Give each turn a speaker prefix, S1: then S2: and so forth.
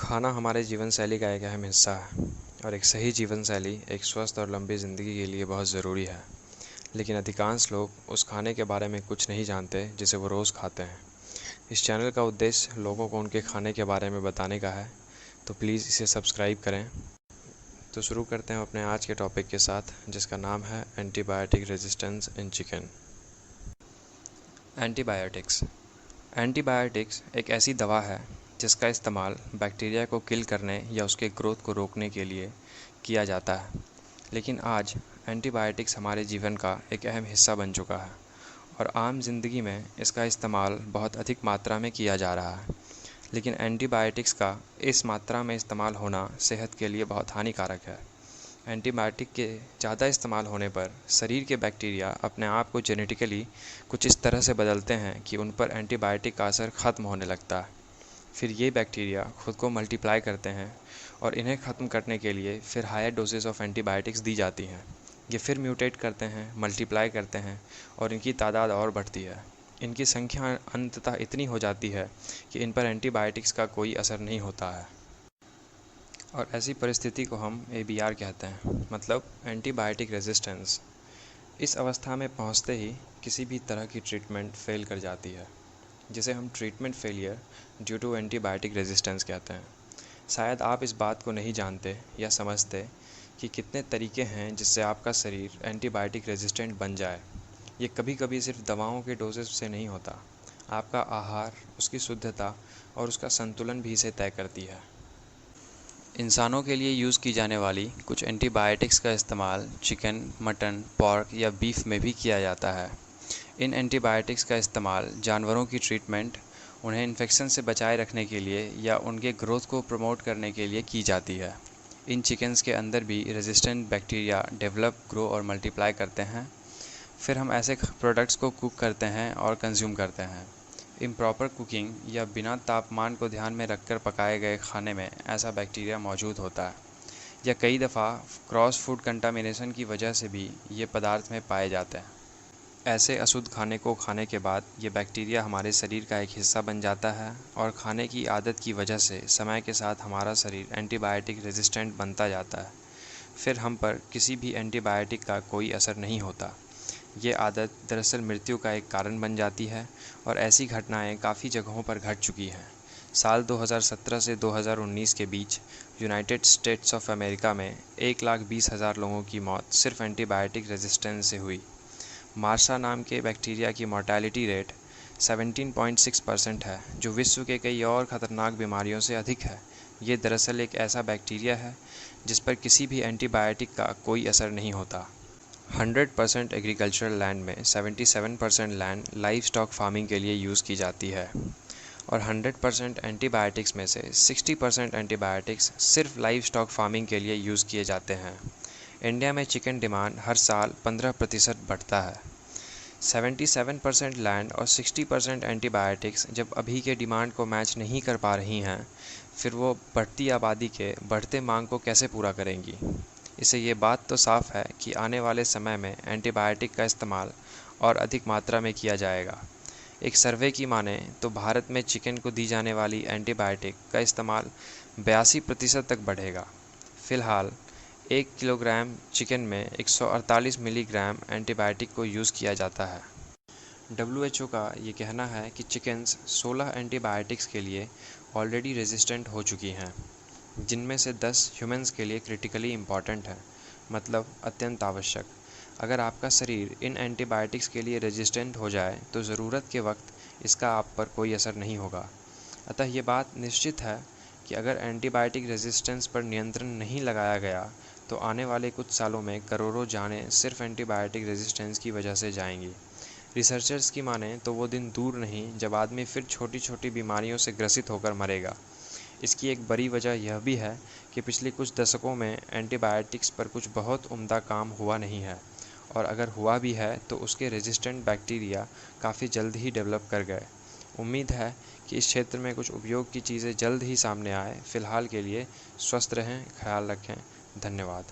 S1: खाना हमारे जीवन शैली का एक अहम हिस्सा है और एक सही जीवन शैली एक स्वस्थ और लंबी ज़िंदगी के लिए बहुत ज़रूरी है। लेकिन अधिकांश लोग उस खाने के बारे में कुछ नहीं जानते जिसे वो रोज़ खाते हैं। इस चैनल का उद्देश्य लोगों को उनके खाने के बारे में बताने का है, तो प्लीज़ इसे सब्सक्राइब करें। तो शुरू करते हैं अपने आज के टॉपिक के साथ, जिसका नाम है antibiotic resistance in chicken. Antibiotics एक ऐसी दवा है जिसका इस्तेमाल बैक्टीरिया को किल करने या उसके ग्रोथ को रोकने के लिए किया जाता है। लेकिन आज एंटीबायोटिक्स हमारे जीवन का एक अहम हिस्सा बन चुका है और आम जिंदगी में इसका इस्तेमाल बहुत अधिक मात्रा में किया जा रहा है। लेकिन एंटीबायोटिक्स का इस मात्रा में इस्तेमाल होना सेहत के लिए बहुत हानिकारक है। एंटीबायोटिक के ज़्यादा इस्तेमाल होने पर शरीर के बैक्टीरिया अपने आप को जेनेटिकली कुछ इस तरह से बदलते हैं कि उन पर एंटीबायोटिक का असर ख़त्म होने लगता है। फिर ये बैक्टीरिया खुद को मल्टीप्लाई करते हैं और इन्हें ख़त्म करने के लिए फिर हायर डोजेस ऑफ एंटीबायोटिक्स दी जाती हैं। ये फिर म्यूटेट करते हैं, मल्टीप्लाई करते हैं और इनकी तादाद और बढ़ती है। इनकी संख्या अंततः इतनी हो जाती है कि इन पर एंटीबायोटिक्स का कोई असर नहीं होता है और ऐसी परिस्थिति को हम ABR कहते हैं, मतलब एंटीबायोटिक रेजिस्टेंस। इस अवस्था में पहुंचते ही किसी भी तरह की ट्रीटमेंट फेल कर जाती है, जिसे हम treatment failure due to antibiotic resistance कहते हैं। शायद आप इस बात को नहीं जानते या समझते कि कितने तरीके हैं जिससे आपका शरीर एंटीबायोटिक रेजिस्टेंट बन जाए। ये कभी कभी सिर्फ दवाओं के डोजेज से नहीं होता। आपका आहार, उसकी शुद्धता और उसका संतुलन भी इसे तय करती है। इंसानों के लिए यूज़ की जाने वाली कुछ एंटीबायोटिक्स का इस्तेमाल चिकन, मटन, पोर्क या बीफ में भी किया जाता है। इन एंटीबायोटिक्स का इस्तेमाल जानवरों की ट्रीटमेंट, उन्हें इन्फेक्शन से बचाए रखने के लिए या उनके ग्रोथ को प्रमोट करने के लिए की जाती है। इन चिकन्स के अंदर भी रेजिस्टेंट बैक्टीरिया डेवलप, ग्रो और मल्टीप्लाई करते हैं। फिर हम ऐसे प्रोडक्ट्स को कुक करते हैं और कंज्यूम करते हैं। इम्प्रॉपर कुकिंग या बिना तापमान को ध्यान में रखकर पकाए गए खाने में ऐसा बैक्टीरिया मौजूद होता है, या कई दफ़ा क्रॉस फूड कंटामिनेशन की वजह से भी ये पदार्थ में पाए जाते हैं। ऐसे अशुद्ध खाने को खाने के बाद ये बैक्टीरिया हमारे शरीर का एक हिस्सा बन जाता है और खाने की आदत की वजह से समय के साथ हमारा शरीर एंटीबायोटिक रेजिस्टेंट बनता जाता है। फिर हम पर किसी भी एंटीबायोटिक का कोई असर नहीं होता। ये आदत दरअसल मृत्यु का एक कारण बन जाती है और ऐसी घटनाएं काफ़ी जगहों पर घट चुकी हैं। साल 2017 से 2019 के बीच यूनाइटेड स्टेट्स ऑफ अमेरिका में 1,20,000 लोगों की मौत सिर्फ एंटीबायोटिक रेजिस्टेंस से हुई। मार्सा नाम के बैक्टीरिया की मोर्टेलिटी रेट 17.6% है, जो विश्व के कई और ख़तरनाक बीमारियों से अधिक है। ये दरअसल एक ऐसा बैक्टीरिया है जिस पर किसी भी एंटीबायोटिक का कोई असर नहीं होता। 100% एग्रीकल्चरल लैंड में 77% लैंड लाइव स्टॉक फार्मिंग के लिए यूज़ की जाती है और 100% एंटीबायोटिक्स में से 60% एंटीबायोटिक्स सिर्फ लाइव स्टॉक फार्मिंग के लिए यूज़ किए जाते हैं। इंडिया में चिकन डिमांड हर साल 15% बढ़ता है। 77% लैंड और 60% एंटीबायोटिक्स जब अभी के डिमांड को मैच नहीं कर पा रही हैं, फिर वो बढ़ती आबादी के बढ़ते मांग को कैसे पूरा करेंगी। इससे ये बात तो साफ़ है कि आने वाले समय में एंटीबायोटिक का इस्तेमाल और अधिक मात्रा में किया जाएगा। एक सर्वे की माने तो भारत में चिकन को दी जाने वाली एंटीबायोटिक का इस्तेमाल 82% तक बढ़ेगा। फ़िलहाल 1 किलोग्राम चिकन में 148 मिलीग्राम एंटीबायोटिक को यूज़ किया जाता है। WHO का ये कहना है कि चिकन्स 16 एंटीबायोटिक्स के लिए ऑलरेडी रेजिस्टेंट हो चुकी हैं, जिनमें से 10 ह्यूमंस के लिए क्रिटिकली इम्पॉर्टेंट है, मतलब अत्यंत आवश्यक। अगर आपका शरीर इन एंटीबायोटिक्स के लिए रेजिस्टेंट हो जाए तो ज़रूरत के वक्त इसका आप पर कोई असर नहीं होगा। अतः ये बात निश्चित है कि अगर एंटीबायोटिक रेजिस्टेंस पर नियंत्रण नहीं लगाया गया तो आने वाले कुछ सालों में करोड़ों जानें सिर्फ एंटीबायोटिक रेजिस्टेंस की वजह से जाएंगी। रिसर्चर्स की माने तो वो दिन दूर नहीं जब आदमी फिर छोटी छोटी बीमारियों से ग्रसित होकर मरेगा। इसकी एक बड़ी वजह यह भी है कि पिछले कुछ दशकों में एंटीबायोटिक्स पर कुछ बहुत उम्दा काम हुआ नहीं है, और अगर हुआ भी है तो उसके रेजिस्टेंट बैक्टीरिया काफ़ी जल्द ही डेवलप कर गए। उम्मीद है कि इस क्षेत्र में कुछ उपयोग की चीज़ें जल्द ही सामने आए। फ़िलहाल के लिए स्वस्थ रहें, ख्याल रखें। धन्यवाद।